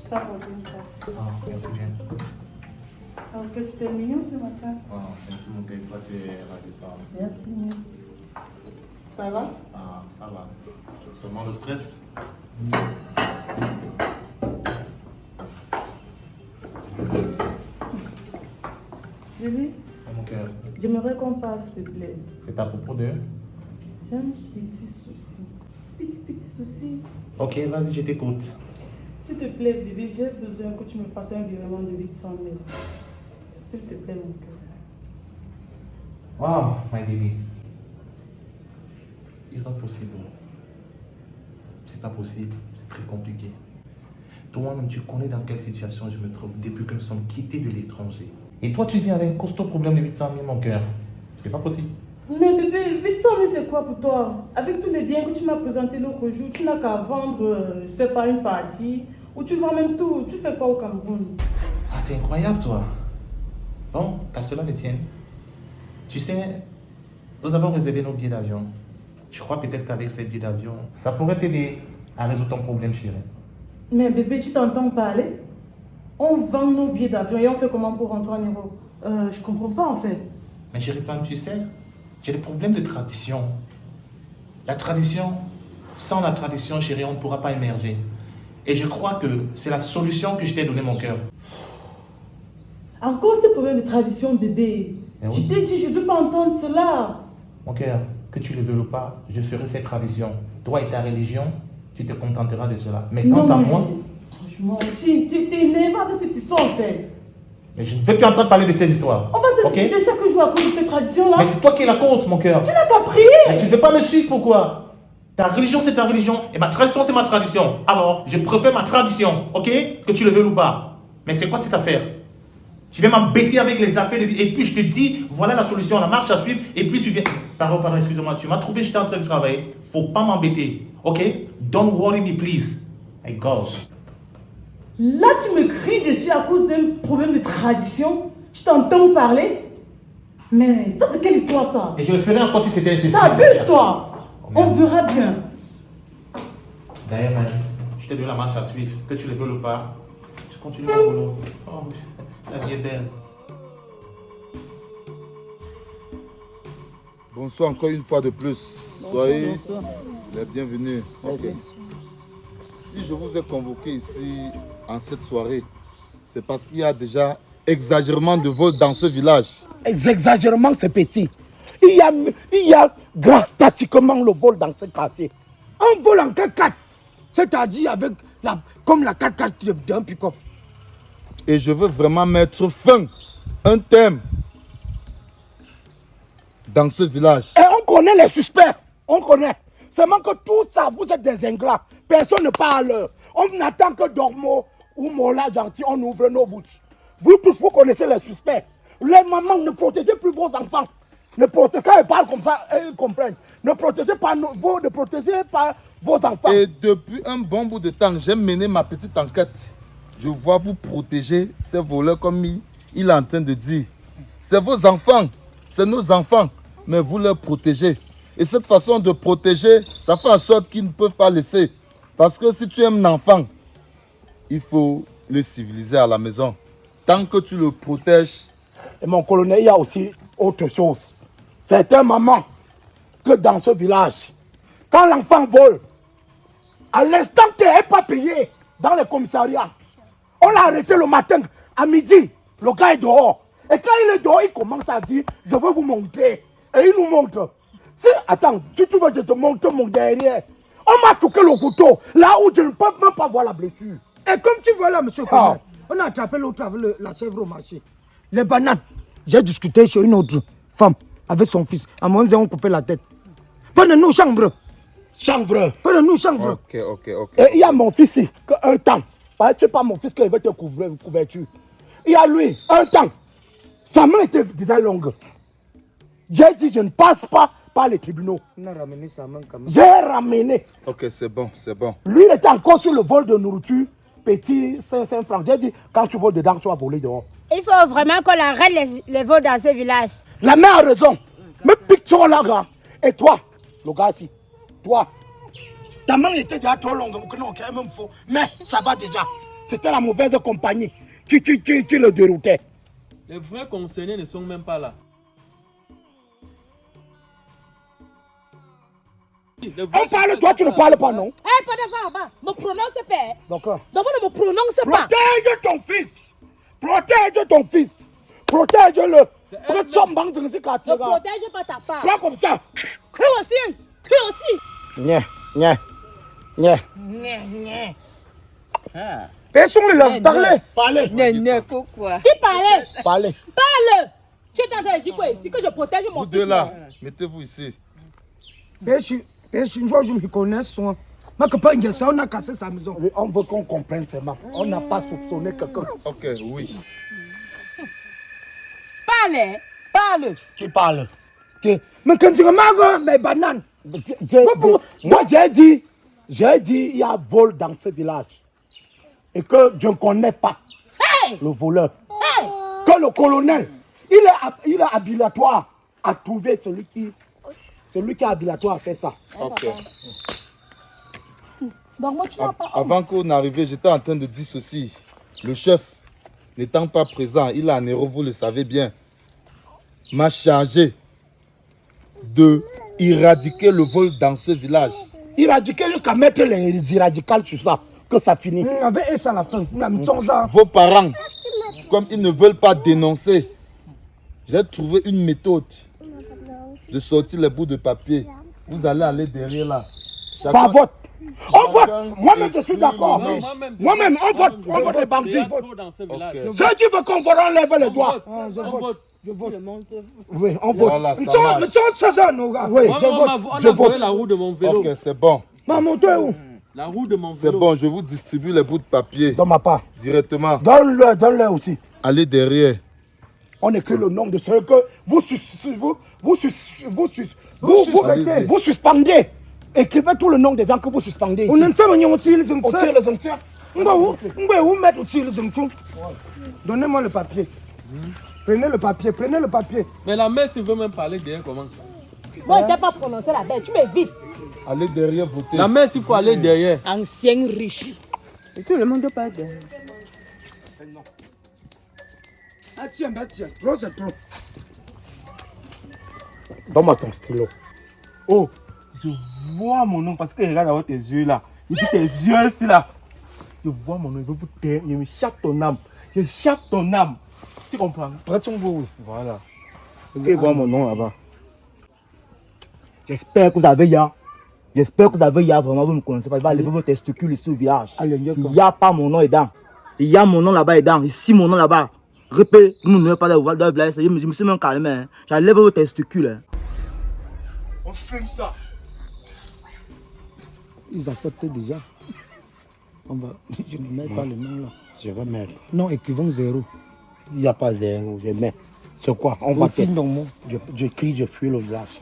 Je t'ai apporté une tasse. Ah, merci bien. Alors que c'était mignon ce matin. Ah, merci mon cœur, toi tu es ravissant. Merci. Ça va? Ah, ça va. Seulement le stress. Bébé, Mon cœur, j'aimerais qu'on parle s'il te plaît. c'est à propos de... J'ai un petit souci. Petit souci. Ok, vas-y, je t'écoute. S'il te plaît, bébé, j'ai besoin que tu me fasses un virement de 800 000. S'il te plaît, mon cœur. Wow, my baby. It's not possible. C'est pas possible, c'est très compliqué. Toi-même, tu connais dans quelle situation je me trouve depuis que nous sommes quittés de l'étranger. Et toi, tu viens avec un costaud problème de 800 000, mon cœur. C'est pas possible. Mais bébé, 800 000 c'est quoi pour toi? Avec tous les biens que tu m'as présentés l'autre jour, tu n'as qu'à vendre, je sais pas, une partie. Ou tu vends même tout. Tu fais quoi au Cameroun? Ah, t'es incroyable, toi. Bon, qu'à cela ne tienne. Tu sais, nous avons réservé nos billets d'avion. Je crois peut-être qu'avec ces billets d'avion, ça pourrait t'aider à résoudre ton problème, chérie. Mais bébé, tu t'entends parler? On vend nos billets d'avion et on fait comment pour rentrer en Europe? Je comprends pas en fait. Mais chérie, toi, tu sais, j'ai des problèmes de tradition. La tradition, sans la tradition, chérie, on ne pourra pas émerger. Et je crois que c'est la solution que je t'ai donné, mon cœur. Encore ces problèmes de tradition, bébé. Eh oui. Je t'ai dit, je ne veux pas entendre cela. Mon cœur, que tu le veuilles ou pas, je ferai cette tradition. Toi et ta religion, tu te contenteras de cela. Mais quant à moi... Franchement, tu es énervé avec cette histoire en fait. Mais je ne veux plus entendre parler de ces histoires. On va se discuter chaque jour à cause de cette tradition-là. Mais c'est toi qui es la cause, mon cœur. Tu n'as qu'à prier. Mais tu ne veux pas me suivre, pourquoi? Ta religion, c'est ta religion. Et ma tradition, c'est ma tradition. Alors, je préfère ma tradition, ok? Que tu le veuilles ou pas. Mais c'est quoi cette affaire? Tu viens m'embêter avec les affaires de vie. Et puis je te dis, voilà la solution, la marche à suivre. Et puis tu viens... Pardon, excuse-moi. Tu m'as trouvé, j'étais en train de travailler. Faut pas m'embêter, ok? Don't worry me, please. My gosh. Là, tu me cries dessus à cause d'un problème de tradition. Tu t'entends parler. Mais ça, c'est quelle histoire, ça? Et je le ferai encore si c'était nécessaire. T'abuses, toi. On verra bien. D'ailleurs, man, je t'ai donné la marche à suivre. Que tu le veuilles ou pas, je continue mon boulot. Oh, la vie est belle. Bonsoir encore une fois de plus. Soyez les bienvenus. Okay. Si je vous ai convoqué ici en cette soirée, c'est parce qu'il y a déjà exagérément de vols dans ce village. Exagérément, c'est petit. Il y a drastiquement le vol dans ce quartier. Un vol en 4x4, c'est-à-dire avec comme la 4x4 d'un pick-up. Et je veux vraiment mettre fin, un thème dans ce village. Et on connaît les suspects, on connaît. Seulement que tout ça, vous êtes des ingrats. Personne ne parle. On attend que Dormo ou Mola Gentil, on ouvre nos bouches. Vous tous, vous connaissez les suspects. Les mamans, ne protégez plus vos enfants. Quand ils parlent comme ça, ils comprennent. Ne protégez pas vos enfants. Et depuis un bon bout de temps, j'ai mené ma petite enquête. Je vois vous protéger ces voleurs comme il est en train de dire. C'est vos enfants, c'est nos enfants, mais vous les protégez. Et cette façon de protéger, ça fait en sorte qu'ils ne peuvent pas laisser. Parce que si tu aimes un enfant, il faut le civiliser à la maison. Tant que tu le protèges. Et mon colonel, il y a aussi autre chose. C'est un moment que dans ce village, quand l'enfant vole, à l'instant qu'il n'est pas payé dans les commissariats, on l'a arrêté le matin, à midi, le gars est dehors. Et quand il est dehors, il commence à dire, je veux vous montrer. Et il nous montre. Attends, si tu veux, je te montre mon derrière. On m'a touqué le couteau, là où je ne peux même pas voir la blessure. Et comme tu vois là, monsieur Colonel, on a attrapé l'autre avec la chèvre au marché. Les bananes, j'ai discuté chez une autre femme avec son fils. À mon on coupé la tête. Pas de nous, chanvre. Chanvre. Pas de nous, chanvre. Ok. Et il y a mon fils ici, un temps. Tu sais pas mon fils qui veut te couvrir, couverture. Il y a lui, un temps. Sa main était déjà longue. J'ai dit, je ne passe pas par les tribunaux. On a ramené sa main quand même. J'ai ramené. Ok, c'est bon. Lui, il était encore sur le vol de nourriture. Petit 5 francs. J'ai dit, quand tu voles dedans, tu vas voler dehors. Il faut vraiment qu'on arrête les vols dans ce village. La mère a raison. Mais pique-toi là, gars. Et toi, le gars ici, toi, ta main était déjà trop longue. Non, quand même faux. Mais ça va déjà. c'était la mauvaise compagnie qui le déroutait. Les vrais concernés ne sont même pas là. On parle, toi tu ne parles pas, non? Eh, pas d'avant, me prononce pas. D'accord. D'abord, ne me prononce pas. Protège ton fils. Protège ton fils. Protège-le. Ne protège pas ta part. Toi comme ça. Tu aussi. Tu aussi. Nye. Laissons-le parler. Qui parlait? Parle. Tu es en train de dire quoi ici? Que je protège mon Vous fils. deux là, mettez-vous ici. Je me connais son. On a cassé sa maison. On veut qu'on comprenne seulement. On n'a pas soupçonné quelqu'un. Ok, oui. Parle. Qui parle? Mais quand tu remarques mes bananes, Moi j'ai dit, il y a vol dans ce village. Et que je ne connais pas le voleur. Que le colonel, il est habilitatoire à trouver celui qui est habilitatoire à faire ça. Ok. Donc moi, tu n'as pas... Avant qu'on arrive, j'étais en train de dire ceci. Le chef, n'étant pas présent, il a un héros, vous le savez bien, m'a chargé de éradiquer le vol dans ce village. Éradiquer jusqu'à mettre les irradicales sur ça, que ça finit. avec ça la fin. Vos parents, comme ils ne veulent pas dénoncer, j'ai trouvé une méthode de sortir les bouts de papier. Vous allez aller derrière là. Pas vote. On vote. Moi-même, je suis d'accord. Moi-même, on vote les bandits. Ceux qui veulent qu'on vote, on lève les doigts. Je vote. Oui, on vote. Voilà, ça Mais marche. ça, nos gars. Oui, On je vote. a volé la roue de mon vélo. Ok, c'est bon. Ma moto est où? La roue de mon C'est vélo. bon, je vous distribue les bouts de papier Dans ma part. directement. Donne-le aussi. Allez derrière. On écrit le nom de ceux que vous suspendez. Écrivez tout le nom des gens que vous suspendez ici. On entend aussi les On tire les entières. Où mettre aussi les hommes? Donnez-moi le papier. Prenez le papier. Mais la mère, s'il veut même parler derrière, comment? Moi, je n'ai pas prononcé la bête. Tu m'évites. Allez derrière voter. La mère, s'il faut aller derrière. Ancien riche. Et tout le monde pas de. Ah tiens, trop c'est trop. Donne-moi ton stylo. Oh, je vois mon nom parce que regarde dans tes yeux là. Il dit tes yeux ici là. Je vois mon nom, il veut vous taire, il me chape ton âme. Je chape ton âme. Tu comprends? Prends ton bout. Voilà. Il voit mon nom là-bas. J'espère que vous avez ya. Vraiment, vous me connaissez pas. Il va lever vos testicules ici au village. Il n'y a pas mon nom dedans. Il y a mon nom là-bas dedans. Ici, mon nom là-bas. Répète, vous ne pas dans le village. Je me suis même calmé. J'enlève vos testicules. On fume ça. Ils acceptent déjà. Je ne mets pas le nom là. Je vais mettre. Non, écrivons 0. Il n'y a pas zéro. Je mets. C'est quoi? On va faire. Je crie, je fuis le village.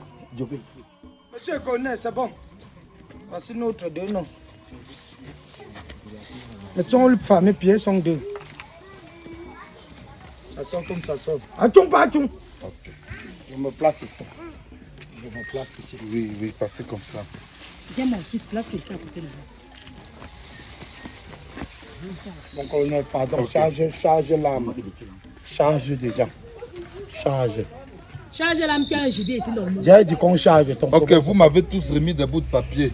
Monsieur connaît, c'est bon. Voici notre deux noms. Mettons le fameux pied sont deux. Ça sort comme ça sort. Attends, pas attends. Je me place ici. Oui, passez comme ça. J'ai mon fils, place ici à côté de moi. Mon colonel, pardon. Charge l'âme. Charge déjà. Charge. Charge l'âme qui a un gibier ici dans le monde. J'ai dit qu'on charge ton Ok, vous m'avez tous remis des bouts de papier.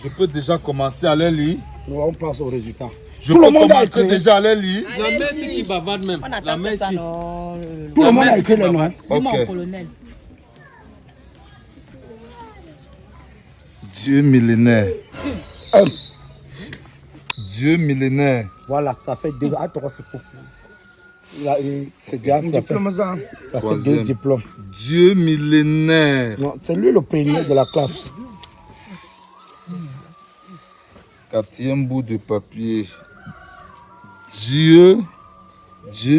Je peux déjà commencer à les lire. Nous, on passe au résultat. Je peux commencer déjà à les lire. La mère, c'est qui bavarde même. La mère, c'est. Tout le monde a écrit le nom. Ok. Colonel. Dieu millénaire. Dieu millénaire. Voilà, ça fait deux. Ah, toi, c'est pour. C'est bien, ça fait 2 diplômes. Dieu millénaire. Non, c'est lui le premier de la classe. 4e bout de papier. Dieu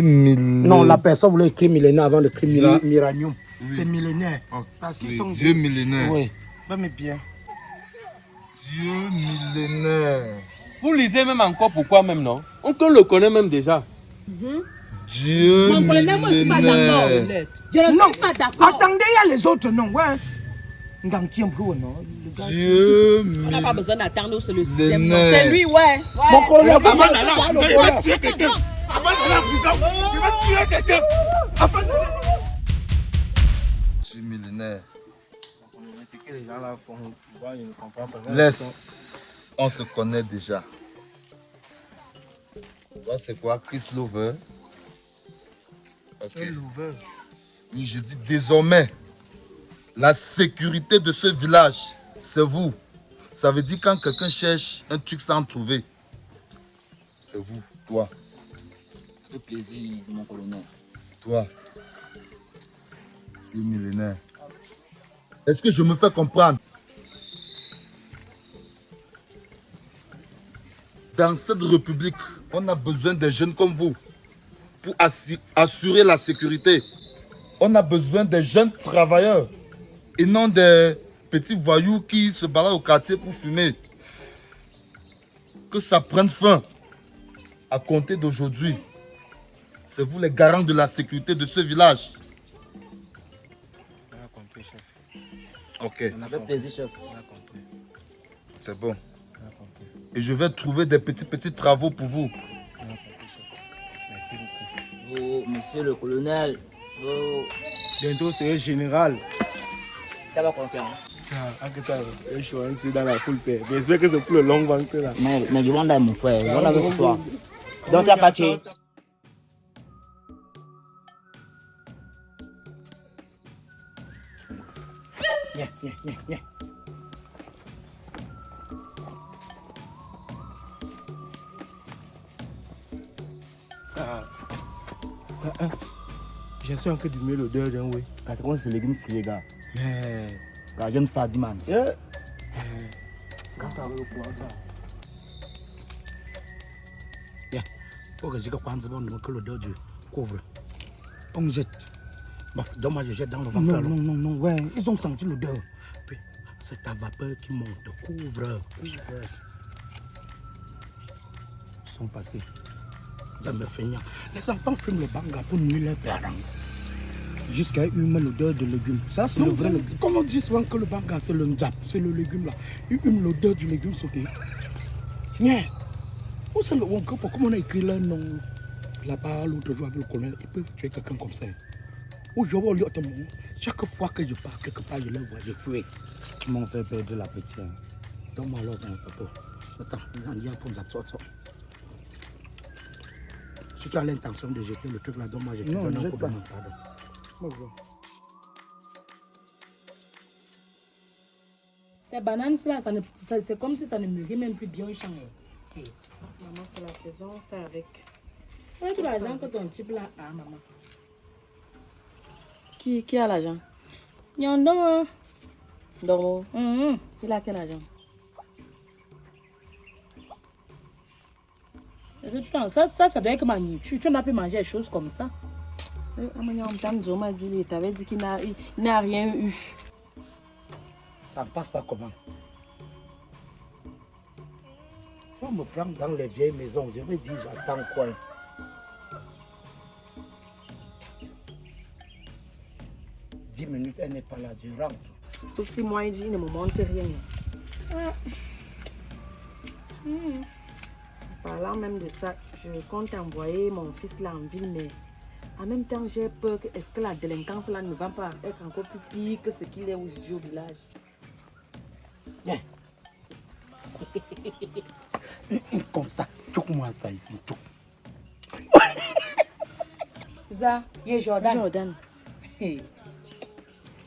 millénaire. Non, la personne voulait écrire millénaire avant d'écrire miranium. Oui. C'est millénaire. Ok. Parce qu'ils Oui, sont Dieu millénaire. Oui. mais bien. Dieu millénaire. Vous lisez même encore pourquoi même, non? On le connaît même déjà. Dieu Mon colonel, moi, je ne suis pas d'accord. millénaire. Je ne Non, suis pas d'accord. attendez, il y a les autres noms. Ouais. Dieu On n'a pas besoin d'attendre, c'est le Les sixième. nerfs. C'est lui, ouais. Mon colonel, Avant comment d'aller en prison, il va tuer quelqu'un. Avant d'aller en prison, il va tuer quelqu'un. Avant d'aller en prison. Tu es millénaire. C'est que les gens là font. Moi, je ne comprends pas. Laisse, on se connaît déjà. Toi, c'est quoi, Chris Lover? Ok. Lover. Oui, je dis désormais, la sécurité de ce village, c'est vous. Ça veut dire quand quelqu'un cherche un truc sans trouver, c'est vous, toi. Le plaisir, mon colonel. Toi, c'est millénaire. Est-ce que je me fais comprendre? Dans cette république, on a besoin de jeunes comme vous pour assurer la sécurité. On a besoin de jeunes travailleurs et non des petits voyous qui se baladent au quartier pour fumer. Que ça prenne fin. À compter d'aujourd'hui, c'est vous les garants de la sécurité de ce village. On a compris, chef. Ok, On avait plaisir, chef. On a compris. c'est bon. On a compris. Et je vais trouver des petits travaux pour vous. On a compris, chef. Merci beaucoup. Oh, monsieur le colonel. Oh, Bientôt, c'est un général. t'as la confiance. Je suis ainsi dans la foule paix. J'espère que c'est pour le long ventre là. Mais Yolanda est mon frère. Yolanda veut sur toi. Donc, tu as pas tué. J'ai su un peu d'humer l'odeur d'un oui. Parce que c'est légumes frits, gars. Mais. Car j'aime ça, dis man. Quand tu as le poids, ça. Faut que je prenne bon que l'odeur du couvre. On me jette. Bah, donc moi je jette dans le ventre. Non, non, non, non, ouais. Ils ont senti l'odeur. Puis, c'est ta vapeur qui monte. Couvre. Ils sont passés. Ça me fait rien. Les enfants fument le banga pour nuire leurs parents. Jusqu'à humer l'odeur de légumes. Ça, c'est le vrai légume. Comment on dit souvent que le banga c'est le njap, c'est le légume là. Ils hument l'odeur du légume sauté. Non. Où c'est le wonka pour comment on a écrit leur nom là-bas l'autre jour avec le colonel, ils peuvent tuer quelqu'un comme ça. Où je vois l'autre monde, chaque fois que je pars quelque part, je le vois, je fuis. Ils m'ont fait perdre l'appétit. Donne-moi l'autre, papa. Attends, on dit pour nous absorber. Si tu as l'intention de jeter le truc là, donne-moi, je te donne un coup de main, pardon. Tes bananes là, c'est comme si ça ne mûrit même plus bien au champ. Hey. Maman, c'est la saison, on fait avec. Où est-ce l'argent que ton type là a, maman? Qui a l'argent? Nyandoma. Doro. Il a quel argent? Ça doit être que tu n'as pas mangé des choses comme ça. Amanya m'a dit, il t'avait dit qu'il n'a rien eu. Ça ne passe pas comment? Si on me prend dans les vieilles maisons, je vais dire j'attends quoi? « 10 minutes, elle n'est pas là, je rentre. » Sauf si moi, il dit, il ne me montre rien. Parlant même de ça, je compte envoyer mon fils là en ville, mais en même temps, j'ai peur que est-ce que la délinquance là ne va pas être encore plus pire que ce qu'il est aujourd'hui au village. Viens. Comme ça, choque-moi ça ici, choque. Ça, il est Jordan. Jordan. Hey.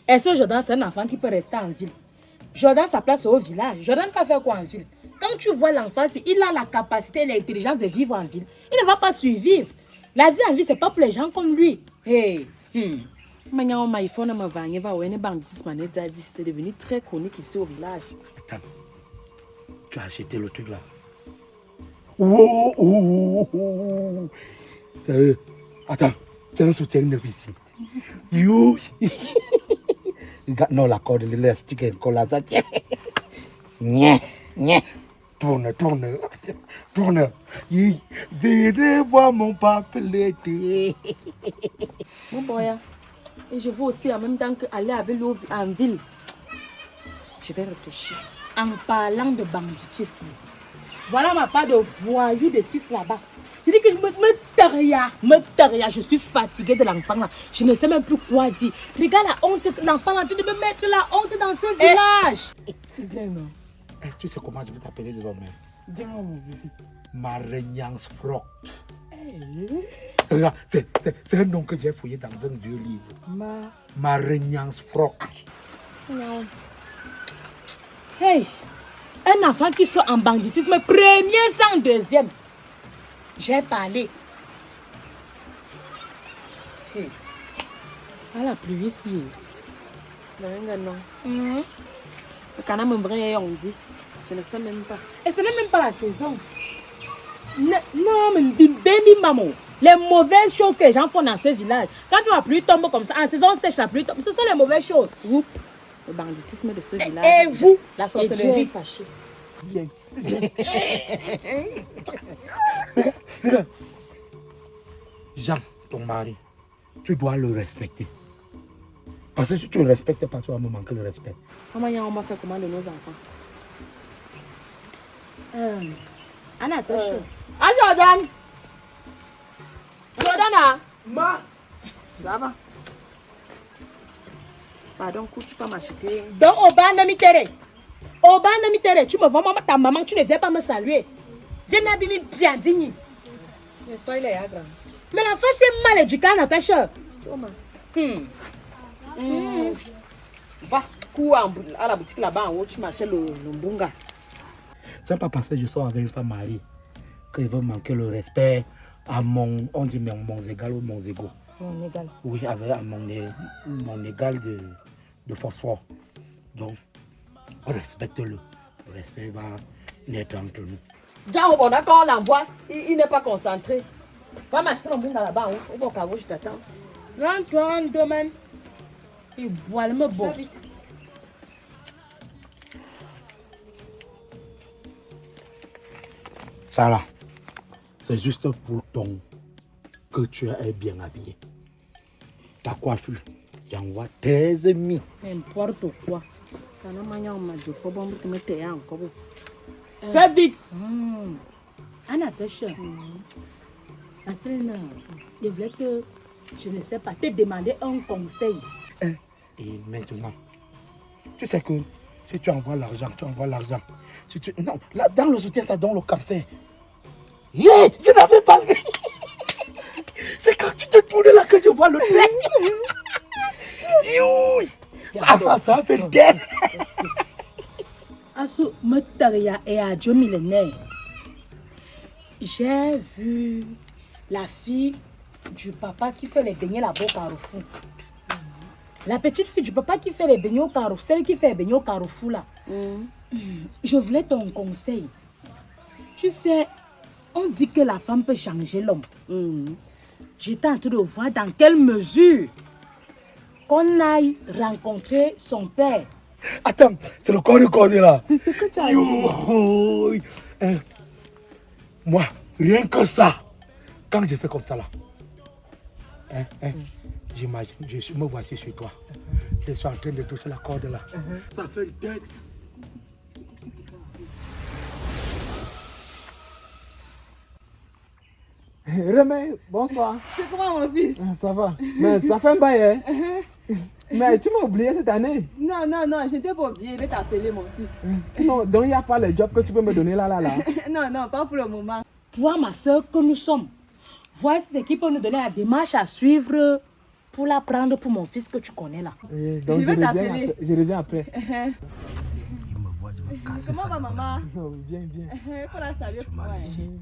Est-ce que Jordan, c'est un enfant qui peut rester en ville? Jordan, sa place est au village. Jordan peut faire quoi en ville? Quand tu vois l'enfant, il a la capacité et l'intelligence de vivre en ville. Il ne va pas survivre. La vie en ville, ce n'est pas pour les gens comme lui. Hey. Maintenant, on iPhone m'a vendu, c'est devenu très chronique ici au village. Attends, tu as acheté le truc là. Oh. Sérieux? Attends, c'est un soutien de visite. You. Non, la corde de l'élastique et le ça tient. Tourne. Venez voir mon papelette. Mon boy, et je veux aussi en même temps qu'aller avec lui en ville. je vais réfléchir. En parlant de banditisme, voilà ma part de voyous de fils là-bas. Je dis que je me taria, je suis fatiguée de l'enfant là. Je ne sais même plus quoi dire. Regarde la honte, l'enfant là, tu devais mettre la honte dans ce village. C'est bien, non? Tu sais comment je vais t'appeler désormais? Dis-moi, mon bébé. Marignans Froct. Regarde, c'est un nom que j'ai fouillé dans un vieux livre. Marignans Froct. Hey, un enfant qui sort en banditisme, premier sans deuxième. J'ai parlé. Hey. Ah, la pluie ici. Non. Le canard me brille, on dit. Je ne sais même pas. Et ce n'est même pas la saison. Non, mais baby maman. Les mauvaises choses que les gens font dans ce village. Quand la pluie tombe comme ça, en saison sèche, la pluie tombe. Ce sont les mauvaises choses. Vous, le banditisme de ce village. Et vous, la Et Dieu est sorcellerie. fâché. Viens. Regarde. Jean, ton mari, tu dois le respecter. Parce que si tu le respectes pas, tu vas me manquer le respect. Comment on m'a fait comment de nos enfants? Anna, attention. Ah, Jordan! Jordan, Ma, ça va? Pardon, tu peux m'acheter. donc, au bas de Mitere. Tu me vois, maman, ta maman, tu ne viens pas me saluer. Je n'ai pas bien digne. N'est-ce pas, il est grand. Mais l'enfant, c'est mal éduqué, Natacha. Va, cours à la boutique là-bas en haut, tu m'achètes le mbunga. C'est pas parce que je sors avec une femme mariée que je veux manquer le respect à mon, on dit mon égal ou mon égaux. Mon égal. Oui, avec à mon égal de phosphore. Donc, respecte-le. Le respect va naître entre nous. Déjà, on a quand on l'envoie, il n'est pas concentré. Va m'acheter le mbunga là-bas en haut. Au bon carreau, je t'attends. Rentre en domaine. Il boit le beau. Ça là, c'est juste pour ton que tu es bien habillé. Ta coiffure, j'envoie tes amis. N'importe quoi. Fais vite. Anna, attention. Asselina, je voulais que, je ne sais pas, te demander un conseil. Et maintenant, tu sais que si tu envoies l'argent, tu envoies l'argent. Si tu... Non, là, dans le soutien, ça donne le cancer. Yeah, je n'avais pas vu. C'est quand tu te tournes là que je vois le trait. Ah, ça fait bien. Asu Metaria et Adjo millénaire. J'ai vu la fille du papa qui fait les beignets là-bas au Carrefour. La petite fille du papa qui fait les beignets au Carrefour, celle qui fait les beignets au Carrefour là. Je voulais ton conseil. Tu sais, on dit que la femme peut changer l'homme. J'étais en train de voir dans quelle mesure qu'on aille rencontrer son père. Attends, c'est le corps là. C'est ce que tu as dit. Moi, rien que ça, quand je fais comme ça là, j'imagine, me voici sur toi. Je suis en train de toucher la corde là. Ça fait une tête. Remé, bonsoir. C'est comment mon fils? Ça va. Mais ça fait un bail, hein? Mais tu m'as oublié cette année. Non, j'étais pas oublié, je vais t'appeler mon fils. Sinon, donc il n'y a pas le job que tu peux me donner là. Non, pas pour le moment. Toi, ma soeur, que nous sommes, voici ce qui peut nous donner la démarche à suivre pour la prendre pour mon fils que tu connais là. Donc Je vais t'appeler. je reviens après. Il me voit, je vais casser ça. Comment va maman? Viens. Il faut la saluer pour moi.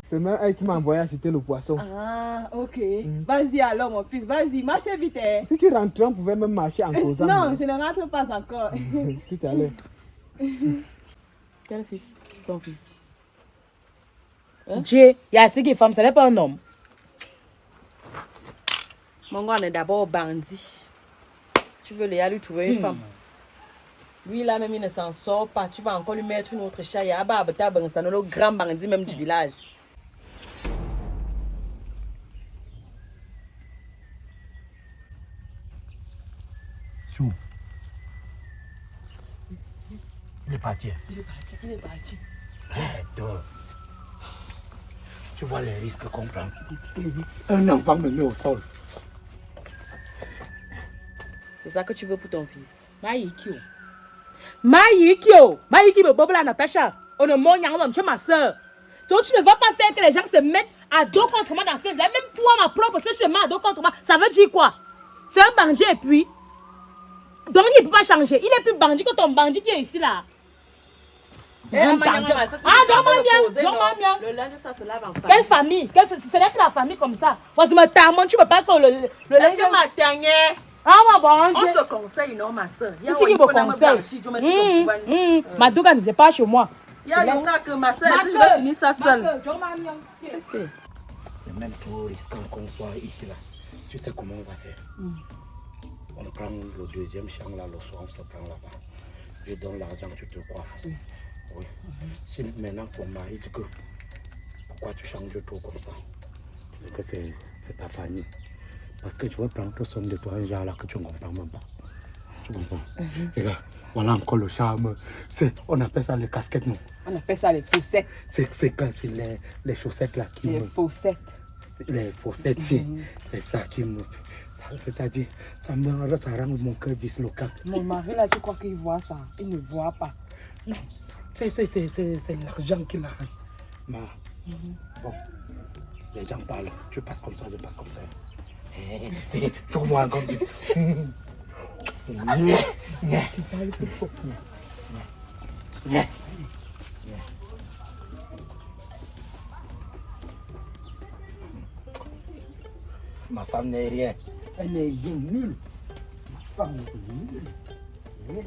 C'est même elle qui m'a envoyé acheter le poisson. Ah, ok. Vas-y alors mon fils, vas-y, marche vite. Hein. Si tu rentres, on pouvait même marcher en causant. Non, je ne rentre pas encore. Tout à l'heure. Quel fils? Ton fils? Dieu, il y a ce qui est femme, ce n'est pas un homme. Mon gars, on est d'abord bandit. Tu veux lui trouver une femme. Lui là même il ne s'en sort pas. Tu vas encore lui mettre une autre chaille. C'est le grand bandit même du village. Il est parti. Il est parti, il est parti. Arrête. Tu vois les risques qu'on prend. Un enfant me met au sol. C'est ça que tu veux pour ton fils. Maïkio. Maïkio. Maïki me bobe la Natacha. On ne m'en y'a tu es ma soeur. Donc tu ne vas pas faire que les gens se mettent à dos contre moi dans ce village. Même toi, ma propre soeur, tu te mets à dos contre moi. Ça veut dire quoi? C'est un bandit et puis. Donc il ne peut pas changer. Il est plus bandit que ton bandit qui est ici là. Ah, bien. Le linge, ça se lave en famille. Quelle famille? Ce n'est plus la famille comme ça. Parce que tu ne peux pas que le Est-ce que ma dernière. Ah, ma bonne. On se conseille, non, ma soeur. Il faut conseil. Madouga ne vient pas chez moi. Il y a le sac que ma soeur, si je vais finir ça seule. C'est même trop risquant qu'on soit ici là. Tu sais comment on va faire? On prend le deuxième champ là, le soir, on se prend là-bas. Je donne l'argent, tu te coiffes. Oui. Si maintenant ton mari dit que pourquoi tu changes trop comme ça? C'est que c'est ta famille. Parce que tu vas prendre toute somme de toi un genre là que tu ne comprends même pas. Tu comprends? Regarde, voilà encore le charme. On appelle ça les casquettes, non? On appelle ça les faussettes. C'est quand c'est les chaussettes là qui Les faussettes. Les faussettes, c'est ça qui me fait. C'est-à-dire, ça rend mon cœur disloqué. Mon mari là, tu crois qu'il voit ça? Il ne voit pas. C'est l'argent qu'il a. Bon, les gens parlent. Tu passes comme ça, je passe comme ça. Trouve-moi comme tu. Ma femme n'est rien. Elle n'est rien nulle. Ma femme n'est nulle.